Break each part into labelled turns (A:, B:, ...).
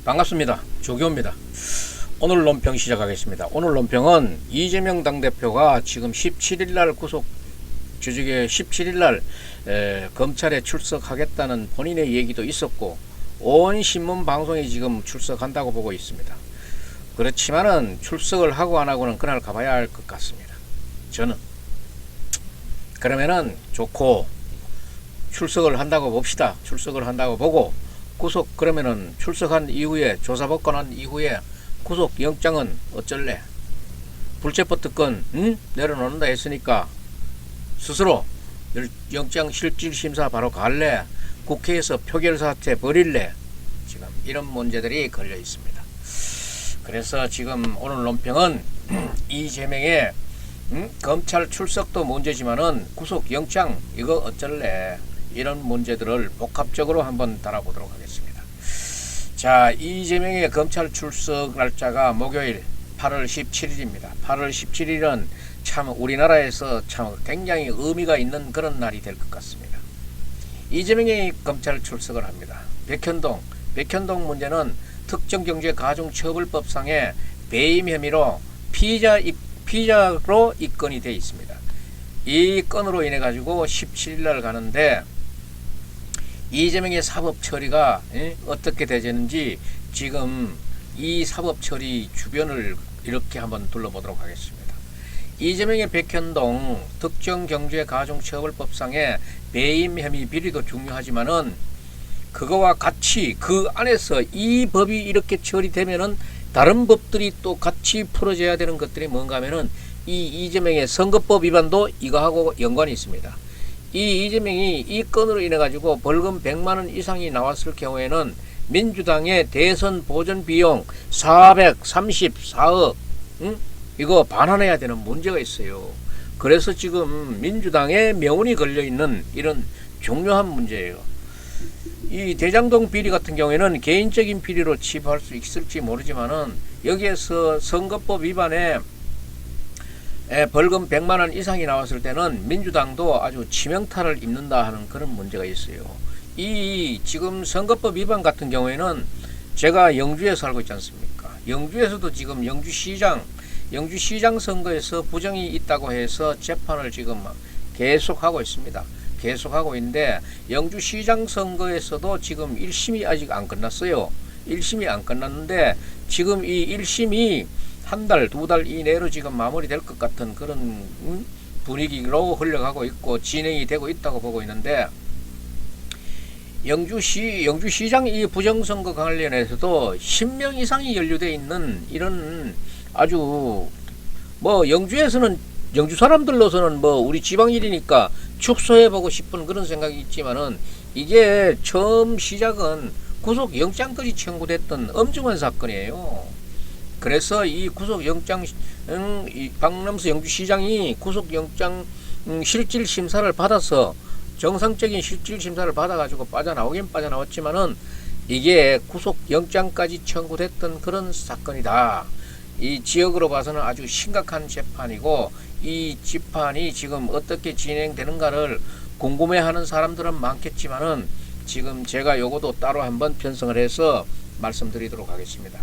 A: 반갑습니다. 조교입니다. 오늘 논평 시작하겠습니다. 오늘 논평은 이재명 당대표가 지금 17일날 구속 조직에 17일날 검찰에 출석하겠다는 본인의 얘기도 있었고 온 신문 방송이 지금 출석한다고 보고 있습니다. 그렇지만은 출석을 하고 안 하고는 그날 가봐야 할 것 같습니다. 저는 그러면은 좋고 출석을 한다고 봅시다. 출석을 한다고 보고 구속 그러면은 출석한 이후에 조사받고난 이후에 구속 영장은 어쩔래? 불체포 특권 내려놓는다 했으니까 스스로 영장 실질 심사 바로 갈래? 국회에서 표결 사태 벌일래? 지금 이런 문제들이 걸려 있습니다. 그래서 지금 오늘 논평은 이재명의 검찰 출석도 문제지만은 구속 영장 이거 어쩔래? 이런 문제들을 복합적으로 한번 다뤄보도록 하겠습니다. 자, 이재명의 검찰 출석 날짜가 목요일 8월 17일입니다. 8월 17일은 참 우리나라에서 참 굉장히 의미가 있는 그런 날이 될 것 같습니다. 이재명이 검찰 출석을 합니다. 백현동 문제는 특정경제가중처벌법상의 배임 혐의로 피의자로 입건이 되어 있습니다. 이 건으로 인해 가지고 17일날 가는데 이재명의 사법 처리가 어떻게 되는지 지금 이 사법 처리 주변을 이렇게 한번 둘러보도록 하겠습니다. 이재명의 백현동 특정경제가중처벌법상의 배임 혐의 비리도 중요하지만은 그거와 같이 그 안에서 이 법이 이렇게 처리되면은 다른 법들이 또 같이 풀어져야 되는 것들이 뭔가 하면은 이 이재명의 선거법 위반도 이거하고 연관이 있습니다. 이 이재명이 이 건으로 인해 가지고 벌금 100만원 이상이 나왔을 경우에는 민주당의 대선 보전 비용 434억 이거 반환해야 되는 문제가 있어요. 그래서 지금 민주당의 명운이 걸려있는 이런 중요한 문제예요. 이 대장동 비리 같은 경우에는 개인적인 비리로 취급할 수 있을지 모르지만은 여기에서 선거법 위반에 벌금 100만원 이상이 나왔을 때는 민주당도 아주 치명타를 입는다 하는 그런 문제가 있어요. 이 지금 선거법 위반 같은 경우에는 제가 영주에 살고 있지 않습니까? 영주에서도 지금 영주시장 선거에서 부정이 있다고 해서 재판을 지금 계속하고 있습니다. 계속하고 있는데 영주시장 선거에서도 지금 1심이 아직 안 끝났어요. 1심이 안 끝났는데 지금 이 1심이 한 달, 두 달 이내로 지금 마무리될 것 같은 그런 분위기로 흘러가고 있고 진행이 되고 있다고 보고 있는데 영주시장 이 부정선거 관련해서도 10명 이상이 연루되어 있는 이런 아주 뭐 영주에서는 영주 사람들로서는 뭐 우리 지방일이니까 축소해보고 싶은 그런 생각이 있지만은 이게 처음 시작은 구속영장까지 청구됐던 엄중한 사건이에요. 그래서 이 구속영장 박남수 영주시장이 구속영장 실질 심사를 받아서 정상적인 실질 심사를 받아가지고 빠져나오긴 빠져나왔지만은 이게 구속영장까지 청구됐던 그런 사건이다. 이 지역으로 봐서는 아주 심각한 재판이고 이 재판이 지금 어떻게 진행되는가를 궁금해하는 사람들은 많겠지만은 지금 제가 요것도 따로 한번 편성을 해서 말씀드리도록 하겠습니다.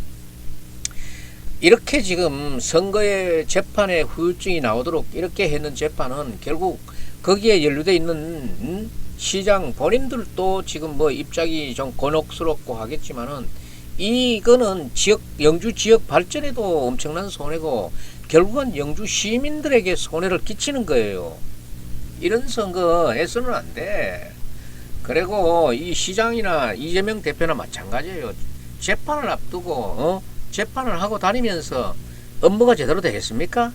A: 이렇게 지금 선거의 재판에 후유증이 나오도록 이렇게 했는 재판은 결국 거기에 연루되어 있는 시장 본인들도 지금 뭐 입장이 좀 곤혹스럽고 하겠지만은 이거는 영주 지역 발전에도 엄청난 손해고 결국은 영주 시민들에게 손해를 끼치는 거예요. 이런 선거에서는 안 돼. 그리고 이 시장이나 이재명 대표나 마찬가지예요. 재판을 앞두고 재판을 하고 다니면서 업무가 제대로 되겠습니까?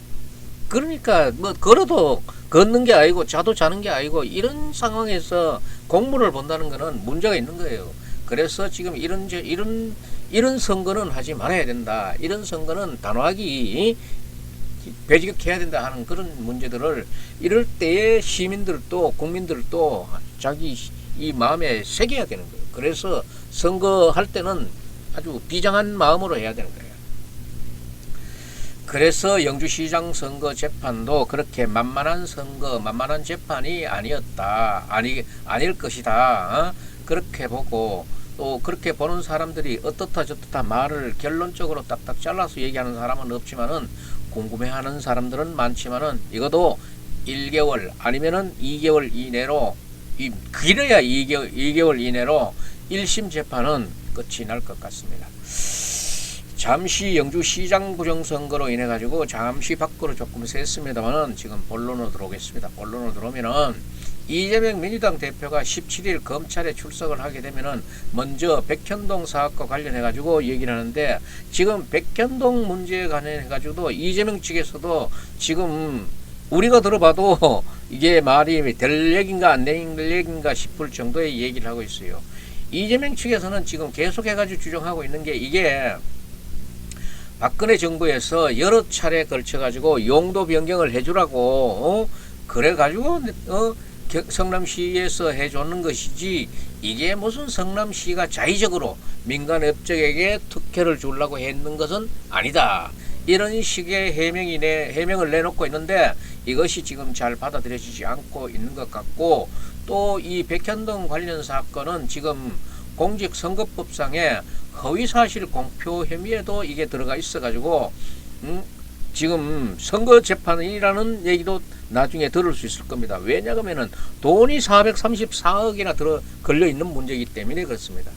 A: 그러니까 뭐 걸어도 걷는 게 아니고 자도 자는 게 아니고 이런 상황에서 공무를 본다는 것은 문제가 있는 거예요. 그래서 지금 이런 선거는 하지 말아야 된다. 이런 선거는 단호하게 배지해야 된다 하는 그런 문제들을 이럴 때에 시민들도 국민들도 자기 이 마음에 새겨야 되는 거예요. 그래서 선거할 때는 아주 비장한 마음으로 해야 되는 거예요. 그래서 영주시장 선거 재판도 그렇게 만만한 재판이 아니었다. 아닐 것이다. 그렇게 보고 또 그렇게 보는 사람들이 어떻다 저떻다 말을 결론적으로 딱딱 잘라서 얘기하는 사람은 없지만은 궁금해하는 사람들은 많지만은 이것도 1개월 아니면은 2개월 이내로 길어야 2개월 이내로 1심 재판은 끝이 날 것 같습니다. 잠시 영주시장 부정선거로 인해 가지고 잠시 밖으로 조금 샜습니다만은 지금 본론으로 들어오겠습니다. 본론으로 들어오면은 이재명 민주당 대표가 17일 검찰에 출석을 하게 되면은 먼저 백현동 사업과 관련해 가지고 얘기를 하는데, 지금 백현동 문제에 관련해 가지고도 이재명 측에서도 지금 우리가 들어봐도 이게 말이 될 얘기인가 안 될 얘기인가 싶을 정도의 얘기를 하고 있어요. 이재명 측에서는 지금 계속해 가지고 주장하고 있는 게, 이게 박근혜 정부에서 여러 차례에 걸쳐 가지고 용도 변경을 해주라고 그래 가지고 성남시에서 해주는 것이지, 이게 무슨 성남시가 자의적으로 민간업적에게 특혜를 주려고 했는 것은 아니다, 이런 식의 해명을 내놓고 있는데, 이것이 지금 잘 받아들여지지 않고 있는 것 같고, 또 이 백현동 관련 사건은 지금 공직선거법상의 허위사실 공표 혐의에도 이게 들어가 있어 가지고 지금 선거재판이라는 얘기도 나중에 들을 수 있을 겁니다. 왜냐하면 돈이 434억이나 걸려 있는 문제이기 때문에 그렇습니다.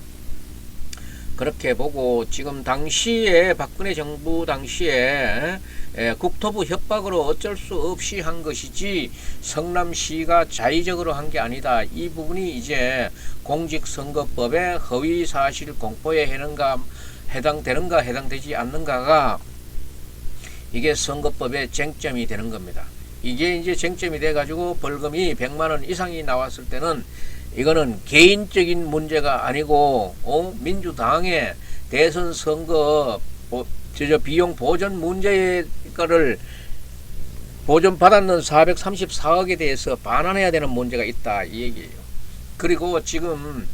A: 그렇게 보고 지금 당시에 박근혜 정부 당시에 국토부 협박으로 어쩔 수 없이 한 것이지 성남시가 자의적으로 한 게 아니다, 이 부분이 이제 공직선거법의 허위사실 공포에 해당되는가 해당되지 않는가가 이게 선거법의 쟁점이 되는 겁니다. 이게 이제 쟁점이 돼 가지고 벌금이 100만원 이상이 나왔을 때는 이거는 개인적인 문제가 아니고 민주당의 대선 선거 비용 보전 문제의 거를 보전 받았는 434억에 대해서 반환해야 되는 문제가 있다, 이 얘기예요. 그리고 지금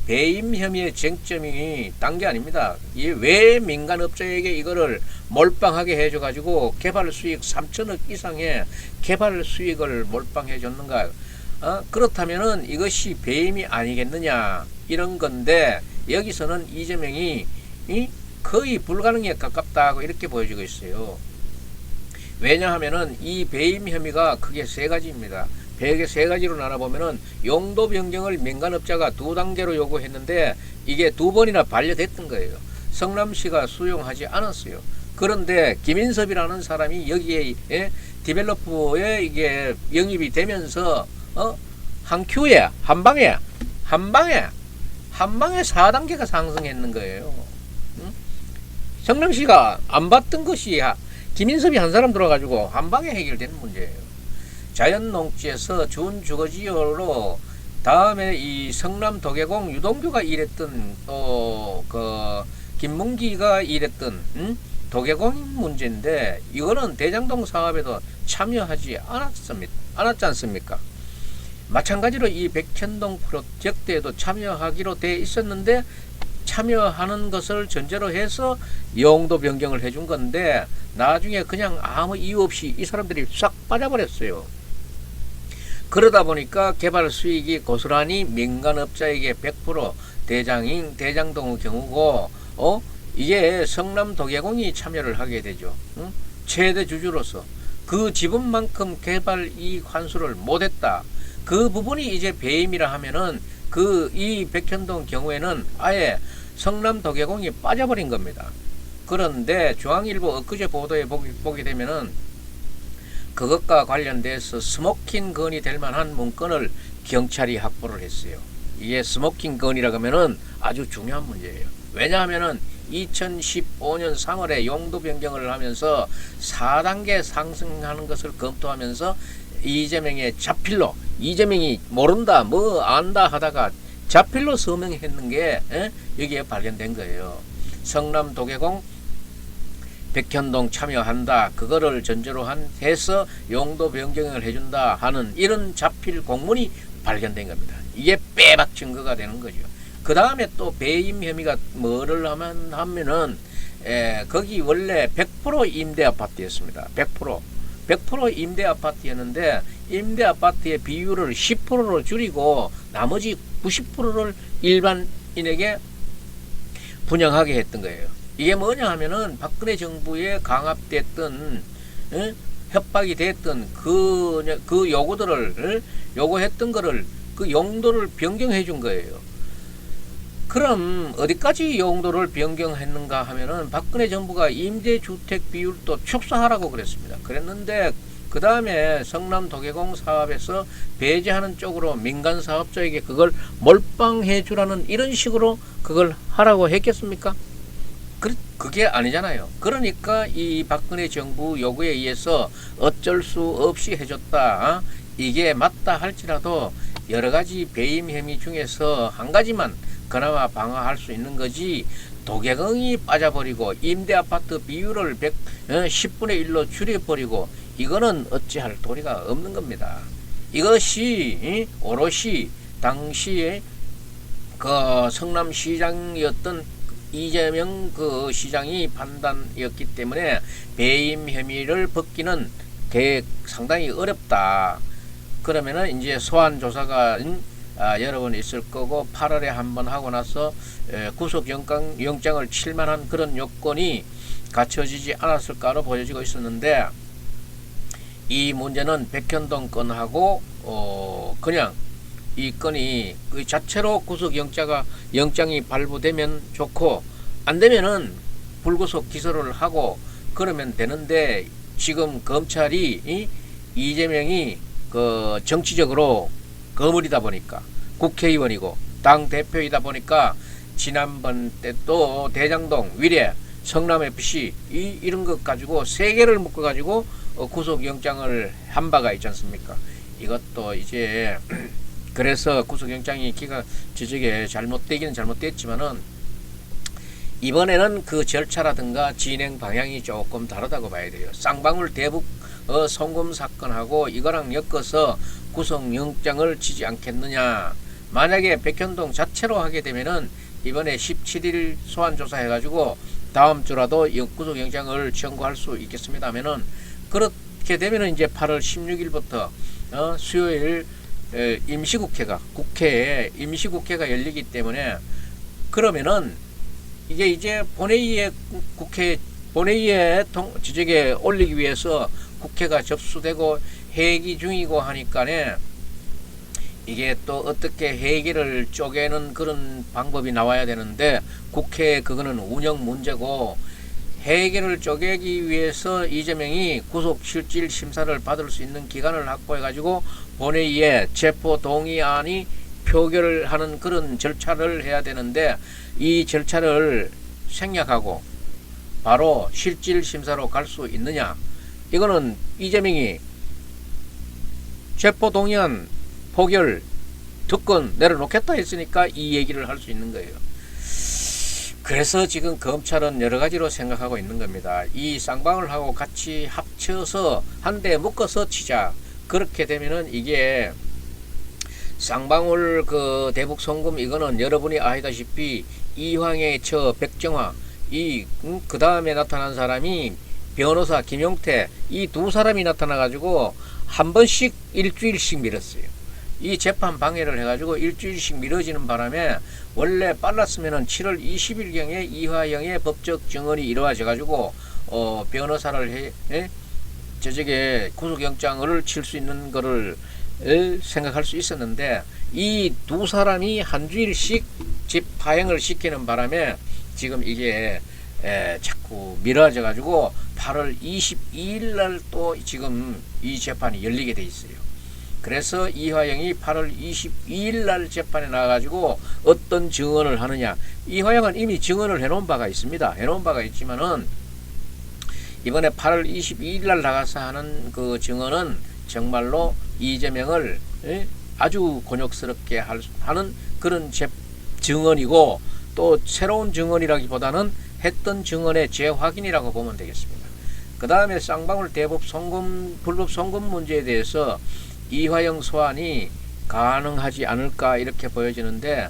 A: 배임 혐의의 쟁점이 딴 게 아닙니다. 왜 민간업자에게 이거를 몰빵하게 해줘 가지고 개발 수익 3천억 이상의 개발 수익을 몰빵해 줬는가? 그렇다면은 이것이 배임이 아니겠느냐, 이런 건데, 여기서는 이재명이 거의 불가능에 가깝다고 이렇게 보여지고 있어요. 왜냐하면은 이 배임 혐의가 크게 세 가지입니다. 세 가지로 나눠보면은 용도 변경을 민간업자가 2단계로 요구했는데 이게 2번이나 반려됐던 거예요. 성남시가 수용하지 않았어요. 그런데 김인섭이라는 사람이 여기에 디벨로퍼에 이게 영입이 되면서 한 큐에 한 방에 4단계가 상승했는 거예요. 성남시가 안 받던 것이 김인섭이 한 사람 들어가지고 한 방에 해결되는 문제예요. 자연농지에서 준주거지역으로 다음에 이 성남 도계공 유동규가 일했던 그 김문기가 일했던 도계공 문제인데, 이거는 대장동 사업에도 참여하지 않았지 않습니까? 마찬가지로 이 백현동 프로젝트에도 참여하기로 돼 있었는데, 참여하는 것을 전제로 해서 용도 변경을 해준 건데, 나중에 그냥 아무 이유 없이 이 사람들이 싹 빠져버렸어요. 그러다 보니까 개발 수익이 고스란히 민간업자에게 100% 대장동의 경우고, 이게 성남 도계공이 참여를 하게 되죠. 최대 주주로서 그 지분만큼 개발 이익 환수를 못했다, 그 부분이 이제 배임이라 하면은 이 백현동 경우에는 아예 성남 도계공이 빠져버린 겁니다. 그런데 중앙일보 엊그제 보도에 보게 되면은 그것과 관련돼서 스모킹 건이 될 만한 문건을 경찰이 확보를 했어요. 이게 스모킹 건이라고 하면은 아주 중요한 문제예요. 왜냐하면은 2015년 3월에 용도 변경을 하면서 4단계 상승하는 것을 검토하면서 이재명의 자필로, 이재명이 모른다 뭐 안다 하다가 자필로 서명했는 게 여기에 발견된 거예요. 성남 도계공 백현동 참여한다, 그거를 전제로 해서 용도 변경을 해준다 하는 이런 자필 공문이 발견된 겁니다. 이게 빼박 증거가 되는 거죠. 그 다음에 또 배임 혐의가 뭐를 하면은 거기 원래 100% 임대 아파트였습니다. 100% 임대 아파트였는데 임대 아파트의 비율을 10%로 줄이고 나머지 90%를 일반인에게 분양하게 했던 거예요. 이게 뭐냐 하면은 박근혜 정부에 강압됐던 협박이 됐던 그 요구들을 요구했던 거를 그 용도를 변경해 준 거예요. 그럼 어디까지 용도를 변경했는가 하면은 박근혜 정부가 임대주택 비율도 축소하라고 그랬습니다. 그랬는데 그 다음에 성남 도계공 사업에서 배제하는 쪽으로 민간 사업자에게 그걸 몰빵해 주라는 이런 식으로 그걸 하라고 했겠습니까? 그게 아니잖아요. 그러니까 이 박근혜 정부 요구에 의해서 어쩔 수 없이 해줬다. 이게 맞다 할지라도 여러 가지 배임 혐의 중에서 한 가지만 그나마 방어할 수 있는 거지, 도계공이 빠져버리고 임대 아파트 비율을 10분의 1로 줄여버리고 이거는 어찌할 도리가 없는 겁니다. 이것이 오롯이 당시에 그 성남시장이었던 이재명 그 시장이 판단이었기 때문에 배임 혐의를 벗기는 상당히 어렵다. 그러면은 이제 소환 조사가 여러 번 있을 거고 8월에 한번 하고 나서 구속 영장을 칠만한 그런 요건이 갖춰지지 않았을까로 보여지고 있었는데, 이 문제는 백현동 건하고 그냥 이 건이 그 자체로 구속 영장이 발부되면 좋고, 안 되면은 불구속 기소를 하고 그러면 되는데, 지금 검찰이 이재명이 그 정치적으로 거물이다 보니까, 국회의원이고 당 대표이다 보니까 지난번 때 또 대장동, 위례, 성남FC 이런 것 가지고 세 개를 묶어 가지고 구속영장을 한 바가 있지 않습니까? 이것도 이제 그래서 구속영장이 저쪽에 잘못되기는 잘못됐지만은 이번에는 그 절차라든가 진행 방향이 조금 다르다고 봐야 돼요. 쌍방울 대북 송금 사건하고 이거랑 엮어서 구속영장을 치지 않겠느냐. 만약에 백현동 자체로 하게 되면은 이번에 17일 소환조사 해가지고 다음 주라도 구속영장을 청구할 수 있겠습니다 하면은, 그렇게 되면은 이제 8월 16일부터 수요일 국회에 임시국회가 열리기 때문에, 그러면은 이게 이제 본회의에 지적에 올리기 위해서 국회가 접수되고 회기 중이고 하니까네, 이게 또 어떻게 회기를 쪼개는 그런 방법이 나와야 되는데, 국회 그거는 운영 문제고, 회기를 쪼개기 위해서 이재명이 구속실질 심사를 받을 수 있는 기간을 확보해 가지고 본회의에 체포 동의안이 표결을 하는 그런 절차를 해야 되는데, 이 절차를 생략하고 바로 실질 심사로 갈 수 있느냐. 이거는 이재명이 체포 동의안 포결 특권 내려놓겠다 했으니까 이 얘기를 할 수 있는 거예요. 그래서 지금 검찰은 여러 가지로 생각하고 있는 겁니다. 이 쌍방울 하고 같이 합쳐서 한 대 묶어서 치자. 그렇게 되면은 이게 쌍방울 그 대북 송금 이거는 여러분이 아시다시피 이황의 처 백정화, 그 다음에 나타난 사람이 변호사 김용태, 이 두 사람이 나타나 가지고 한 번씩 일주일씩 미뤘어요. 이 재판 방해를 해가지고 일주일씩 미뤄지는 바람에 원래 빨랐으면은 7월 20일경에 이화영의 법적 증언이 이루어져 가지고 변호사를 저쪽에 구속영장을 칠 수 있는 거를 생각할 수 있었는데, 이 두 사람이 한 주일씩 집 파행을 시키는 바람에 지금 이게 자꾸 미뤄져 가지고 8월 22일 날 또 지금 이 재판이 열리게 돼 있어요. 그래서 이화영이 8월 22일 날 재판에 나와가지고 어떤 증언을 하느냐. 이화영은 이미 증언을 해놓은 바가 있습니다. 해놓은 바가 있지만은 이번에 8월 22일 날 나가서 하는 그 증언은 정말로 이재명을 아주 곤욕스럽게 하는 그런 증언이고, 또 새로운 증언이라기보다는 했던 증언의 재확인이라고 보면 되겠습니다. 그 다음에 쌍방울 대북 불법 송금 문제에 대해서 이화영 소환이 가능하지 않을까 이렇게 보여지는데,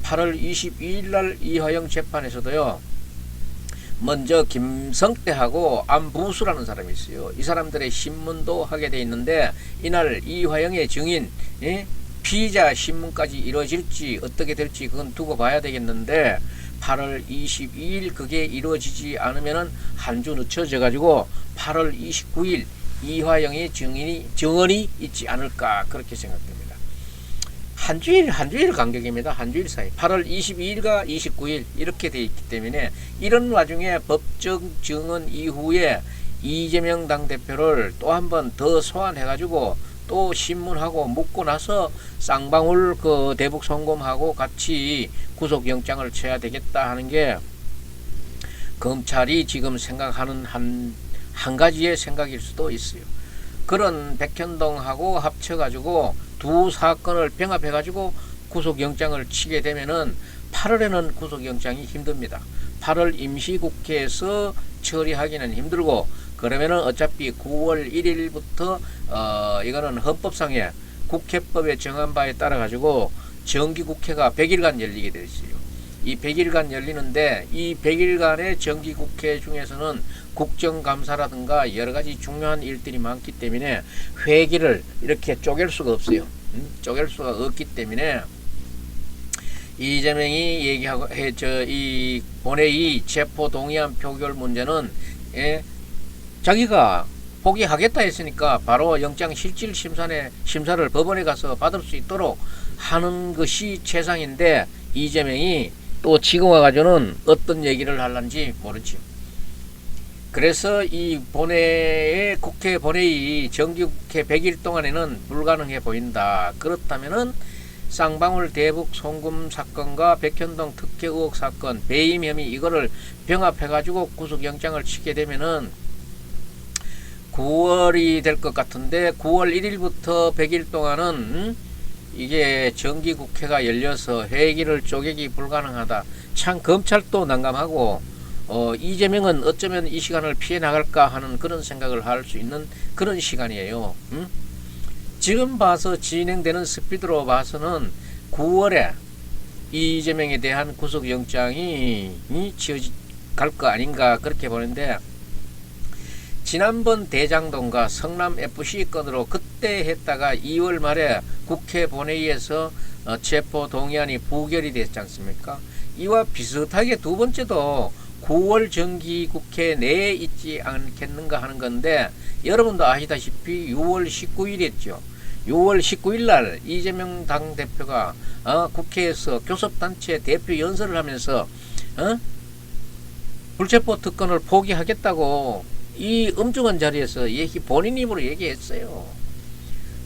A: 8월 22일 날 이화영 재판에서도요, 먼저 김성태하고 안부수라는 사람이 있어요. 이 사람들의 신문도 하게 돼 있는데, 이날 이화영의 증인 피의자 신문까지 이루어질지 어떻게 될지 그건 두고 봐야 되겠는데, 8월 22일 그게 이루어지지 않으면은 한 주 늦춰져 가지고 8월 29일 이화영의 증언이 있지 않을까 그렇게 생각됩니다. 한 주일 간격입니다. 한 주일 사이 8월 22일과 29일 이렇게 돼 있기 때문에 이런 와중에 법적 증언 이후에 이재명 당대표를 또 한 번 더 소환해 가지고 또 신문하고 묻고 나서 쌍방울 그 대북 송금하고 같이 구속영장을 쳐야 되겠다 하는 게 검찰이 지금 생각하는 한 가지의 생각일 수도 있어요. 그런 백현동하고 합쳐가지고 두 사건을 병합해가지고 구속영장을 치게 되면은 8월에는 구속영장이 힘듭니다. 8월 임시국회에서 처리하기는 힘들고 그러면은 어차피 9월 1일부터 이거는 헌법상의 국회법에 정한 바에 따라 가지고 정기국회가 100일간 열리게 되어 있어요. 이 100일간 열리는데 이 100일간의 정기국회 중에서는 국정감사라든가 여러가지 중요한 일들이 많기 때문에 회기를 이렇게 쪼갤 수가 없어요. 쪼갤 수가 없기 때문에 이재명이 얘기하고 이 본회의 체포 동의안 표결 문제는 자기가 포기하겠다 했으니까 바로 영장 실질 심사를 법원에 가서 받을 수 있도록 하는 것이 최상인데 이재명이 또 지금 와가지고는 어떤 얘기를 하려는지 모르지. 그래서 이 국회 본회의 정기국회 100일 동안에는 불가능해 보인다. 그렇다면은 쌍방울 대북 송금 사건과 백현동 특혜 의혹 사건 배임 혐의 이거를 병합해가지고 구속영장을 치게 되면은 9월이 될 것 같은데 9월 1일부터 100일 동안은 이게 정기국회가 열려서 회기를 쪼개기 불가능하다. 참 검찰도 난감하고 이재명은 어쩌면 이 시간을 피해 나갈까 하는 그런 생각을 할 수 있는 그런 시간이에요. 지금 봐서 진행되는 스피드로 봐서는 9월에 이재명에 대한 구속영장이 갈 거 아닌가 그렇게 보는데 지난번 대장동과 성남FC 건으로 그때 했다가 2월 말에 국회 본회의에서 체포 동의안이 부결이 됐지 않습니까? 이와 비슷하게 두 번째도 9월 정기국회 내에 있지 않겠는가 하는 건데 여러분도 아시다시피 6월 19일이었죠. 6월 19일 날 이재명 당대표가 국회에서 교섭단체 대표 연설을 하면서 불체포 특권을 포기하겠다고 이 엄중한 자리에서 본인 입으로 얘기했어요.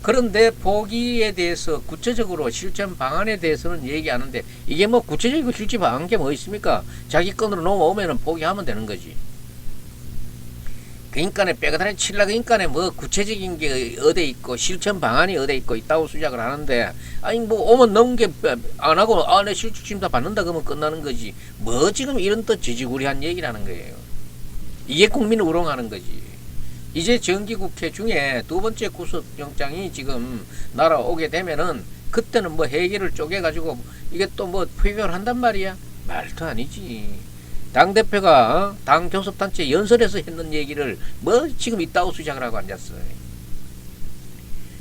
A: 그런데 포기에 대해서 구체적으로 실천 방안에 대해서는 얘기하는데 이게 뭐 구체적이고 실천 방안 게 뭐 있습니까? 자기 건으로 넘어오면은 포기하면 되는 거지. 그 인간에 빼가다니 칠라 그 인간에 뭐 구체적인 게 어디 있고 실천 방안이 어디 있고 있다고 수작을 하는데 아니 뭐 오면 넘은 게 안 하고 내 실질 심사 받는다 그러면 끝나는 거지. 뭐 지금 이런 또 지지구리한 얘기를 하는 거예요. 이게 국민을 우롱하는 거지. 이제 정기국회 중에 두 번째 구속영장이 지금 날아오게 되면은 그때는 뭐 회기를 쪼개가지고 이게 또 뭐 표결한단 말이야. 말도 아니지. 당대표가 당 교섭단체 연설에서 했는 얘기를 뭐 지금 이따오 수작을 하고 앉았어요.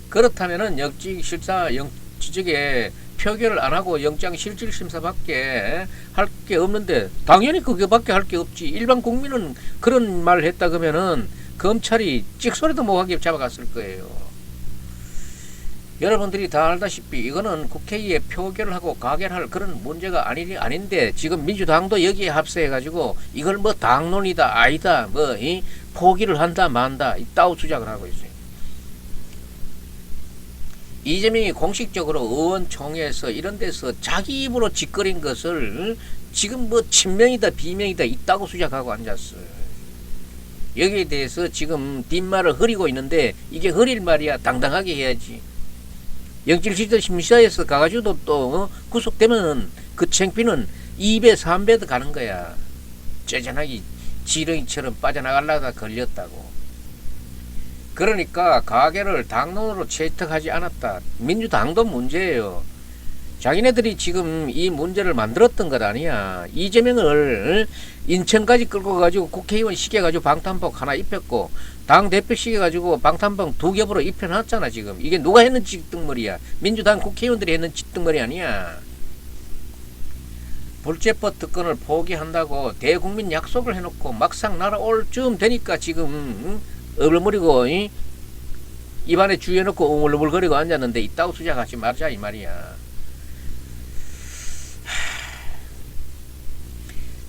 A: 그렇다면은 영지적에 표결을 안 하고 영장 실질 심사밖에 할 게 없는데 당연히 그게밖에 할 게 없지. 일반 국민은 그런 말을 했다 그러면은 검찰이 찍소리도 못하게 잡아갔을 거예요. 여러분들이 다 알다시피 이거는 국회에 표결을 하고 가결할 그런 문제가 아닌데 지금 민주당도 여기에 합세해가지고 이걸 뭐 당론이다 아니다 뭐 포기를 한다 만다 이따오 주작을 하고 있어요. 이재명이 공식적으로 의원총회에서 이런 데서 자기 입으로 짓거린 것을 지금 뭐 친명이다 비명이다 있다고 수작하고 앉았어요. 여기에 대해서 지금 뒷말을 흐리고 있는데 이게 흐릴 말이야. 당당하게 해야지. 영질시도 심사에서 가가지고도 또 구속되면 그 창피는 2배 3배도 가는 거야. 쩌전하게 지렁이처럼 빠져나가려다 걸렸다고. 그러니까 가계를 당론으로 채택하지 않았다. 민주당도 문제예요. 자기네들이 지금 이 문제를 만들었던 것 아니야. 이재명을 인천까지 끌고 가지고 국회의원 시켜가지고 방탄복 하나 입혔고 당대표 시켜가지고 방탄복 2겹으로 입혀놨잖아. 지금 이게 누가 했는 짓덩머리야. 민주당 국회의원들이 했는 짓덩머리 아니야. 불체포 특권을 포기한다고 대국민 약속을 해놓고 막상 날아올 즈음 되니까 지금 얼물무리고 입안에 주워놓고 웅얼웅얼거리고 앉았는데 이따구 투자하지 말자 이 말이야.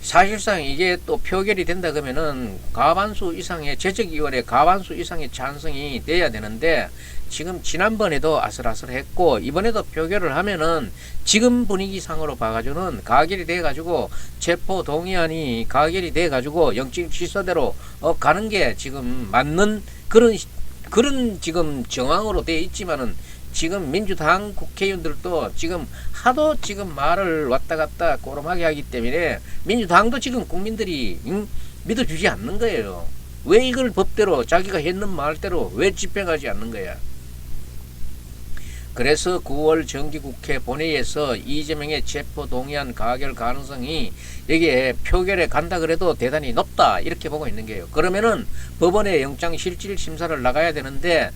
A: 사실상 이게 또 표결이 된다 그러면은 과반수 이상의 제적위원회 과반수 이상의 찬성이 돼야 되는데 지금 지난번에도 아슬아슬했고 이번에도 표결을 하면은 지금 분위기상으로 봐가지고는 가결이 돼가지고 체포 동의안이 가결이 돼가지고 영장 취소대로 가는 게 지금 맞는 그런 지금 정황으로 돼 있지만은 지금 민주당 국회의원들도 지금 하도 지금 말을 왔다 갔다 꼬름하게 하기 때문에 민주당도 지금 국민들이 믿어주지 않는 거예요. 왜 이걸 법대로 자기가 했는 말대로 왜 집행하지 않는 거야. 그래서 9월 정기국회 본회의에서 이재명의 체포 동의안 가결 가능성이 여기에 표결에 간다 그래도 대단히 높다 이렇게 보고 있는 거예요. 그러면은 법원에 영장실질심사를 나가야 되는데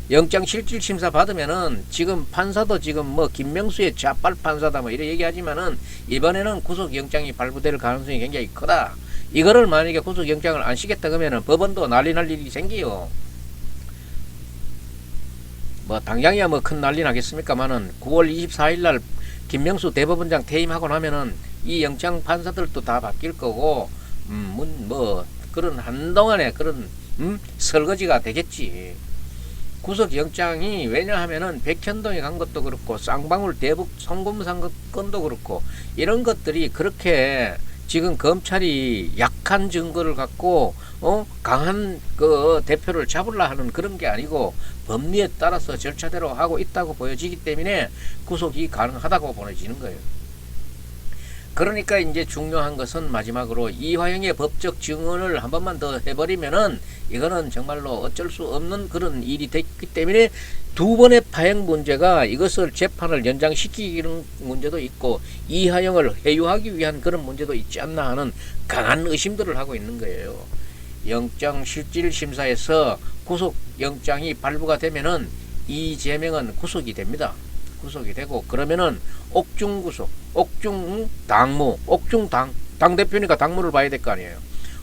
A: 영장실질심사 받으면은 지금 판사도 지금 뭐 김명수의 좌빨 판사다 뭐 이렇게 얘기하지만은 이번에는 구속영장이 발부될 가능성이 굉장히 크다. 이거를 만약에 구속영장을 안 시겠다 그러면은 법원도 난리 날 일이 생겨요. 뭐 당장이야 뭐 큰 난리 나겠습니까만은 9월 24일 날 김명수 대법원장 퇴임하고 나면은 이 영장 판사들도 다 바뀔 거고 뭐 그런 한동안에 그런 설거지가 되겠지. 구속영장이 왜냐하면은 백현동에 간 것도 그렇고 쌍방울 대북 송금 사건도 그렇고 이런 것들이 그렇게 지금 검찰이 약한 증거를 갖고 강한 그 대표를 잡으려 하는 그런 게 아니고 법리에 따라서 절차대로 하고 있다고 보여지기 때문에 구속이 가능하다고 보여지는 거예요. 그러니까 이제 중요한 것은 마지막으로 이화영의 법적 증언을 한 번만 더 해버리면은 이거는 정말로 어쩔 수 없는 그런 일이 됐기 때문에 두 번의 파행 문제가 이것을 재판을 연장시키는 문제도 있고 이화영을 해유하기 위한 그런 문제도 있지 않나 하는 강한 의심들을 하고 있는 거예요. 영장실질심사에서 구속영장이 발부가 되면은 이재명은 구속이 됩니다. 구속이 되고 그러면은 옥중구속, 옥중당무, 당대표니까 당무를 봐야 될 거 아니에요.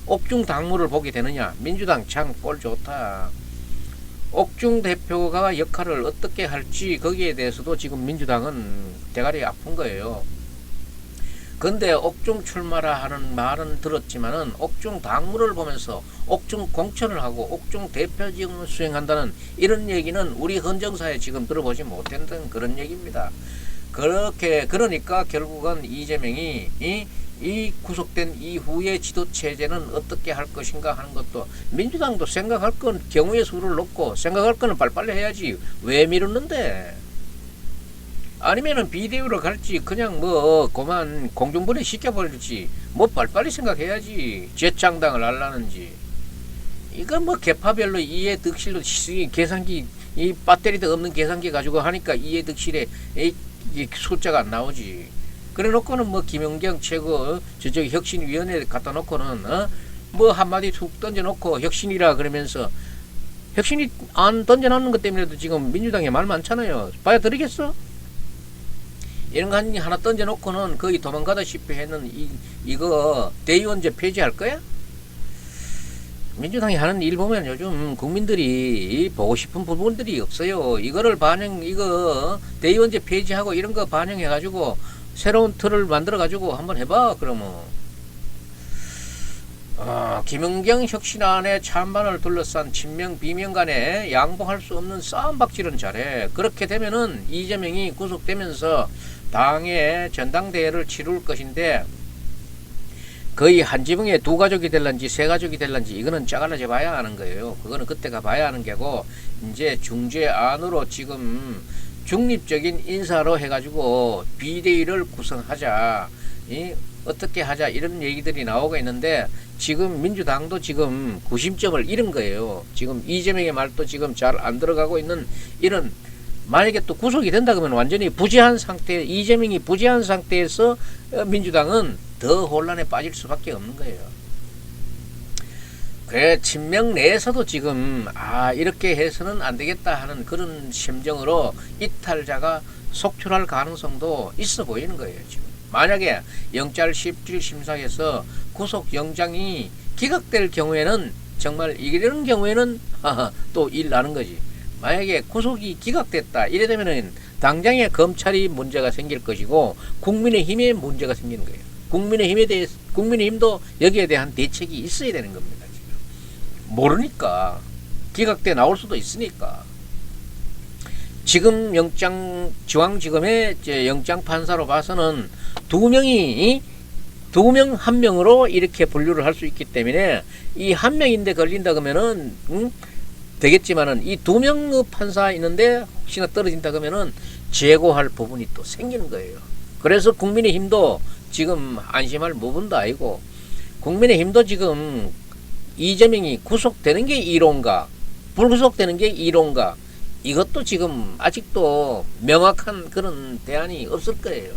A: 옥중당무를 보게 되느냐. 민주당 참 꼴 좋다. 옥중 대표가 역할을 어떻게 할지 거기에 대해서도 지금 민주당은 대가리 아픈 거예요. 근데 옥중 출마라 하는 말은 들었지만은 옥중 당무를 보면서 옥중 공천을 하고 옥중 대표직을 수행한다는 이런 얘기는 우리 헌정사에 지금 들어보지 못했던 그런 얘기입니다. 그러니까 결국은 이재명이 이 구속된 이후의 지도 체제는 어떻게 할 것인가 하는 것도 민주당도 생각할 건 경우의 수를 놓고 생각할 거는 빨리빨리 해야지 왜 미루는데. 아니면은 비대위로 갈지 그냥 뭐 그만 공중분해 시켜버릴지 뭐 빨리빨리 생각해야지. 재창당을 하려는지 이건 뭐 계파별로 이해득실로 계산기 이 배터리도 없는 계산기 가지고 하니까 이해득실에 이 숫자가 안 나오지. 그래 놓고는 뭐 김연경 최고 저쪽 혁신위원회 갖다 놓고는 뭐 한마디 툭 던져놓고 혁신이라 그러면서 혁신이 안 던져놓는 것 때문에도 지금 민주당에 말 많잖아요. 봐야 드리겠어? 이런 거 하나 던져놓고는 거의 도망가다시피 했는 이거 대의원제 폐지할 거야? 민주당이 하는 일 보면 요즘 국민들이 보고 싶은 부분들이 없어요. 이거를 이거 대의원제 폐지하고 이런 거 반영해가지고 새로운 틀을 만들어가지고 한번 해봐, 그러면. 김은경 혁신안의 찬반을 둘러싼 친명 비명 간에 양보할 수 없는 싸움박질은 잘해. 그렇게 되면은 이재명이 구속되면서 당의 전당대회를 치룰 것인데 거의 한 지붕에 두 가족이 될런지 세 가족이 될런지 이거는 짜갈라져 봐야 하는 거예요. 그거는 그때가 봐야 하는 게고 이제 중재안으로 지금 중립적인 인사로 해가지고 비대위를 구성하자, 어떻게 하자 이런 얘기들이 나오고 있는데 지금 민주당도 지금 구심점을 잃은 거예요. 지금 이재명의 말도 지금 잘 안 들어가고 있는 이런, 만약에 또 구속이 된다 그러면 완전히 부재한 상태, 이재명이 부재한 상태에서 민주당은 더 혼란에 빠질 수밖에 없는 거예요. 그래 친명 내에서도 지금 이렇게 해서는 안 되겠다 하는 그런 심정으로 이탈자가 속출할 가능성도 있어 보이는 거예요. 지금 만약에 영장 실질 심사에서 구속영장이 기각될 경우에는 정말 이런 경우에는 또 일 나는 거지. 만약에 구속이 기각됐다 이래 되면은 당장에 검찰이 문제가 생길 것이고 국민의힘에 문제가 생기는 거예요. 국민의힘도 여기에 대한 대책이 있어야 되는 겁니다. 지금 모르니까 기각돼 나올 수도 있으니까. 지금 중앙지검의 영장 판사로 봐서는 두 명 한 명으로 이렇게 분류를 할 수 있기 때문에 이 한 명인데 걸린다 그러면은 되겠지만은 이 두 명의 판사 있는데 혹시나 떨어진다 그러면은 재고할 부분이 또 생기는 거예요. 그래서 국민의힘도 지금 안심할 부분도 아니고, 국민의힘도 지금 이재명이 구속되는 게 1호인가 불구속되는 게 1호인가, 이것도 지금 아직도 명확한 그런 대안이 없을 거예요.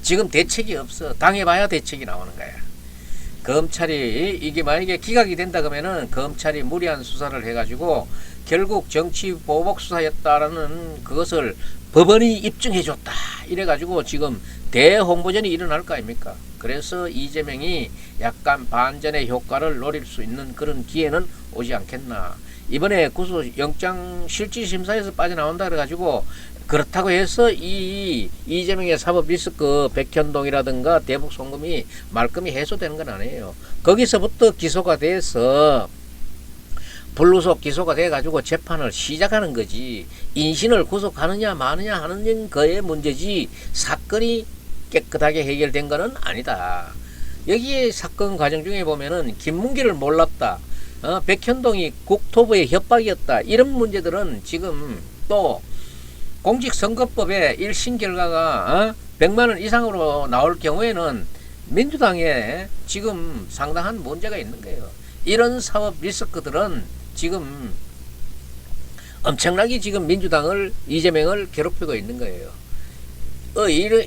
A: 지금 대책이 없어. 당해봐야 대책이 나오는 거야. 검찰이 이게 만약에 기각이 된다 그러면은 검찰이 무리한 수사를 해가지고 결국 정치 보복 수사였다라는 그것을 법원이 입증해줬다 이래가지고 지금 대홍보전이 일어날 거 아닙니까? 그래서 이재명이 약간 반전의 효과를 노릴 수 있는 그런 기회는 오지 않겠나. 이번에 구속영장 실질심사에서 빠져나온다 그래가지고 그렇다고 해서 이재명의 사법 리스크 백현동이라든가 대북 송금이 말끔히 해소되는 건 아니에요. 거기서부터 기소가 돼서 불구속 기소가 돼가지고 재판을 시작하는 거지, 인신을 구속하느냐 마느냐 하는 거의 문제지 사건이 깨끗하게 해결된 거는 아니다. 여기에 사건 과정 중에 보면은 김문기를 몰랐다, 백현동이 국토부의 협박이었다, 이런 문제들은 지금 또 공직선거법의 1심 결과가 100만원 이상으로 나올 경우에는 민주당에 지금 상당한 문제가 있는 거예요. 이런 사법 리스크들은 지금 엄청나게 지금 민주당을, 이재명을 괴롭히고 있는 거예요.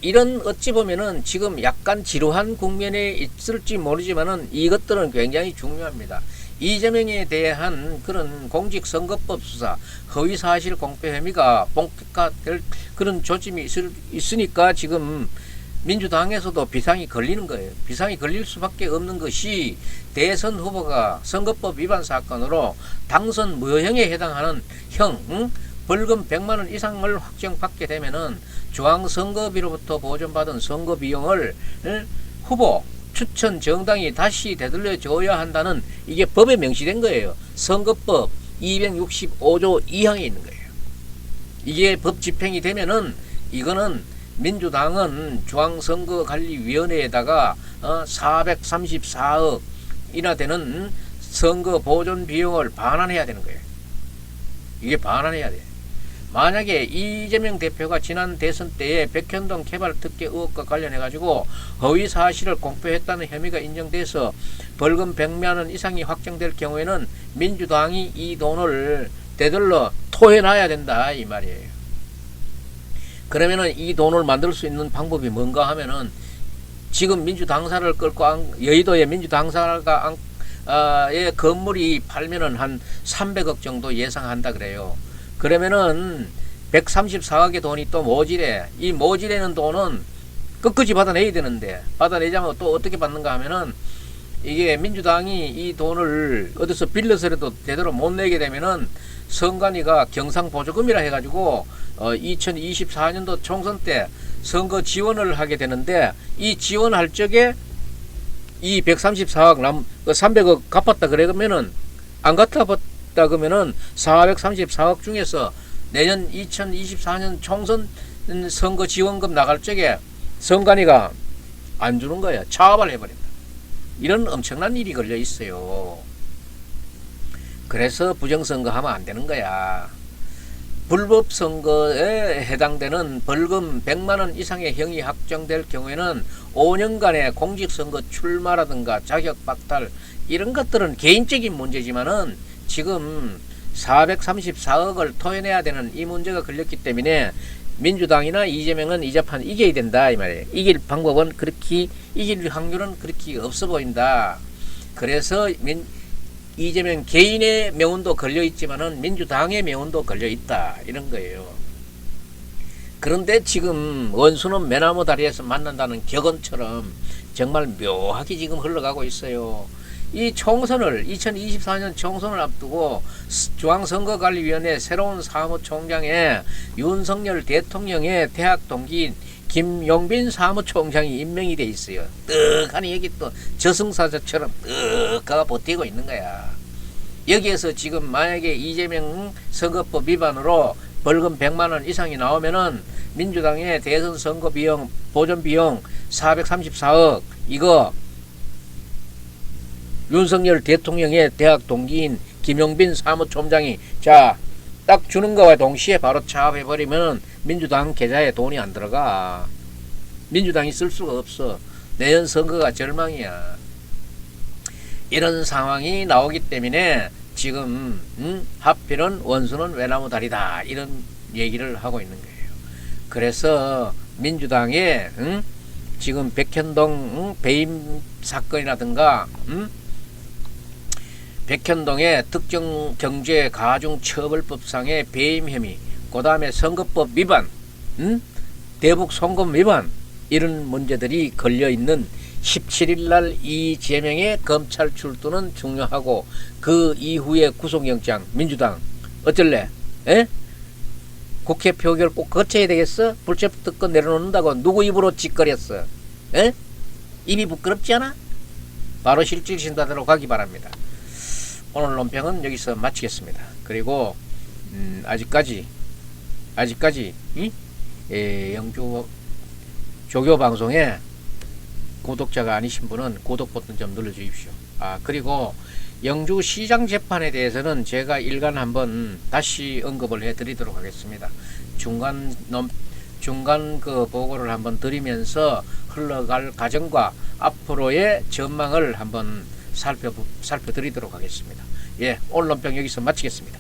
A: 이런 어찌 보면은 지금 약간 지루한 국면에 있을지 모르지만은 이것들은 굉장히 중요합니다. 이재명에 대한 그런 공직선거법 수사, 허위사실 공표 혐의가 본격화될 그런 조짐이 있으니까 지금 민주당에서도 비상이 걸리는 거예요. 비상이 걸릴 수밖에 없는 것이 대선 후보가 선거법 위반 사건으로 당선 무효형에 해당하는 벌금 100만원 이상을 확정받게 되면은 중앙선거비로부터 보존받은 선거비용을 후보 추천 정당이 다시 되돌려 줘야 한다는, 이게 법에 명시된 거예요. 선거법 265조 2항에 있는 거예요. 이게 법 집행이 되면은 이거는 민주당은 중앙선거관리위원회에다가 434억이나 되는 선거 보존 비용을 반환해야 되는 거예요. 이게 반환해야 돼. 만약에 이재명 대표가 지난 대선 때에 백현동 개발 특혜 의혹과 관련해 가지고 허위 사실을 공표했다는 혐의가 인정돼서 벌금 100만원 이상이 확정될 경우에는 민주당이 이 돈을 되돌려 토해놔야 된다 이 말이에요. 그러면은 이 돈을 만들 수 있는 방법이 뭔가 하면은 지금 민주당사를 끌고 여의도에 민주당사가 의 건물이 팔면은 한 300억 정도 예상한다 그래요. 그러면은 134억의 돈이 또 모질해. 이 모질해는 돈은 끝까지 받아내야 되는데, 받아내자면 또 어떻게 받는가 하면은 이게 민주당이 이 돈을 어디서 빌려서라도 제대로 못 내게 되면은 선관위가 경상보조금이라 해가지고 2024년도 총선 때 선거 지원을 하게 되는데, 이 지원할 적에 이 134억 300억 갚았다 그러면은 안 갚았다 그러면은 434억 중에서 내년 2024년 총선 선거 지원금 나갈 적에 선관위가 안 주는 거야. 차압을 해버린다. 이런 엄청난 일이 걸려 있어요. 그래서 부정선거 하면 안 되는 거야. 불법 선거에 해당되는 벌금 100만원 이상의 형이 확정될 경우에는 5년간의 공직선거 출마라든가 자격 박탈, 이런 것들은 개인적인 문제지만은 지금 434억을 토해내야 되는 이 문제가 걸렸기 때문에 민주당이나 이재명은 이 재판 이겨야 된다 이 말이에요. 이길 방법은 이길 확률은 그렇게 없어 보인다. 그래서 이재명 개인의 명운도 걸려 있지만은 민주당의 명운도 걸려 있다 이런 거예요. 그런데 지금 원수는 메나무 다리에서 만난다는 격언처럼 정말 묘하게 지금 흘러가고 있어요. 이 총선을 2024년 총선을 앞두고 중앙선거관리위원회 새로운 사무총장에 윤석열 대통령의 대학 동기인 김용빈 사무총장이 임명이 돼 있어요. 떡하니 여기 또 저승사자처럼 떡 가가 버티고 있는 거야. 여기에서 지금 만약에 이재명 선거법 위반으로 벌금 100만 원 이상이 나오면은 민주당의 대선 선거 비용 보전 비용 434억 이거 윤석열 대통령의 대학 동기인 김용빈 사무총장이 자 딱 주는 거와 동시에 바로 차압해버리면 민주당 계좌에 돈이 안 들어가. 민주당이 쓸 수가 없어. 내년 선거가 절망이야. 이런 상황이 나오기 때문에 지금 하필은 원수는 외나무 다리다 이런 얘기를 하고 있는 거예요. 그래서 민주당의 지금 백현동 배임 사건이라든가 백현동의 특정경제가중처벌법상의 배임 혐의, 그 다음에 선거법 위반, 대북 송금 위반 이런 문제들이 걸려있는 17일날 이재명의 검찰 출두는 중요하고 그 이후에 구속영장 민주당 어쩔래? 에? 국회 표결 꼭 거쳐야 되겠어? 불체포특권 내려놓는다고 누구 입으로 짓거렸어? 에? 입이 부끄럽지 않아? 바로 실질신다대로 가기 바랍니다. 오늘 논평은 여기서 마치겠습니다. 그리고 아직까지 영주 조교 방송에 구독자가 아니신 분은 구독 버튼 좀 눌러 주십시오. 그리고 영주 시장 재판에 대해서는 제가 일간 한번 다시 언급을 해 드리도록 하겠습니다. 중간 그 보고를 한번 드리면서 흘러갈 과정과 앞으로의 전망을 한번 살펴드리도록 하겠습니다. 예, 오늘 논평 여기서 마치겠습니다.